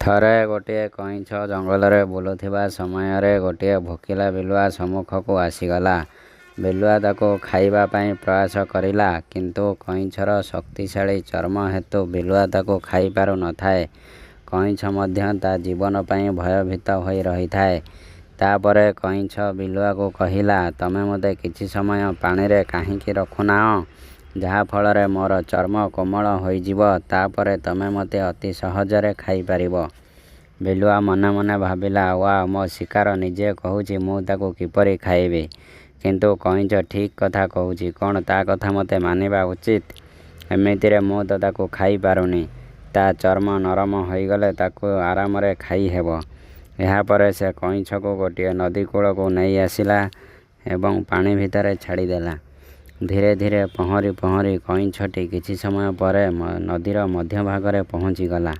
ଥରେ ଗୋଟିଏ କଇଁଛ ଜଙ୍ଗଲରେ ବୁଲୁଥିବା ସମୟରେ ଗୋଟିଏ ଭୋକିଲା ବିଲୁଆ ସମ୍ମୁଖକୁ ଆସିଗଲା। ବିଲୁଆ ତାକୁ ଖାଇବା ପାଇଁ ପ୍ରୟାସ କରିଲା, କିନ୍ତୁ କଇଁଛର ଶକ୍ତିଶାଳୀ ଚର୍ମ ହେତୁ ବିଲୁଆ ତାକୁ ଖାଇପାରୁ ନଥାଏ। କଇଁଛ ମଧ୍ୟ ତା ଜୀବନ ପାଇଁ ଭୟଭୀତ ହୋଇ ରହିଥାଏ। ତାପରେ କଇଁଛ ବିଲୁଆକୁ କହିଲା, ତମେ ମୋତେ କିଛି ସମୟ ପାଣିରେ କାହିଁକି ରଖୁନାହଁ, ଯାହାଫଳରେ ମୋର ଚର୍ମ କୋମଳ ହୋଇଯିବ, ତାପରେ ତମେ ମୋତେ ଅତି ସହଜରେ ଖାଇପାରିବ। ବିଲୁଆ ମନେ ମନେ ଭାବିଲା, ୱାଃ, ମୋ ଶିକାର ନିଜେ କହୁଛି, ମୁଁ ତାକୁ କିପରି ଖାଇବି? କିନ୍ତୁ କଇଁଛ ଠିକ୍ କଥା କହୁଛି, କ'ଣ ତା କଥା ମୋତେ ମାନିବା ଉଚିତ? ଏମିତିରେ ମୁଁ ତ ତାକୁ ଖାଇପାରୁନି। ତା ଚର୍ମ ନରମ ହୋଇଗଲେ ତାକୁ ଆରାମରେ ଖାଇହେବ। ଏହାପରେ ସେ କଇଁଛକୁ ଗୋଟିଏ ନଦୀ କୂଳକୁ ନେଇ ଆସିଲା ଏବଂ ପାଣି ଭିତରେ ଛାଡ଼ିଦେଲା। ଧୀରେ ଧୀରେ ପହଁରି ପହଁରି କଇଁଛଟି କିଛି ସମୟ ପରେ ନଦୀର ମଧ୍ୟଭାଗରେ ପହଞ୍ଚିଗଲା।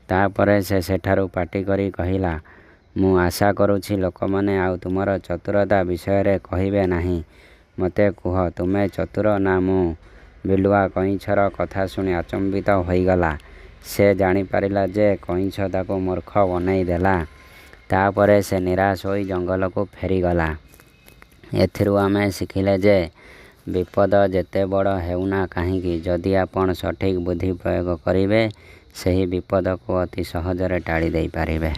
ତାପରେ ସେ ସେଠାରୁ ପାଟି କରି କହିଲା, ମୁଁ ଆଶା କରୁଛି ଲୋକମାନେ ଆଉ ତୁମର ଚତୁରତା ବିଷୟରେ କହିବେ ନାହିଁ। ମୋତେ କୁହ, ତୁମେ ଚତୁର ନା ମୁଁ? ବିଲୁଆ କଇଁଛର କଥା ଶୁଣି ଆଚମ୍ବିତ ହୋଇଗଲା। ସେ ଜାଣିପାରିଲା ଯେ କଇଁଛ ତାକୁ ମୂର୍ଖ ବନେଇ ଦେଲା। ତାପରେ ସେ ନିରାଶ ହୋଇ ଜଙ୍ଗଲକୁ ଫେରିଗଲା। ଏଥିରୁ ଆମେ ଶିଖିଲେ ଯେ ବିପଦ ଯେତେ ବଡ଼ ହେଉନା କାହିଁକି, ଯଦି ଆପଣ ସଠିକ୍ ବୁଦ୍ଧି ପ୍ରୟୋଗ କରିବେ, ସେହି ବିପଦକୁ ଅତି ସହଜରେ ଟାଳି ଦେଇପାରିବେ।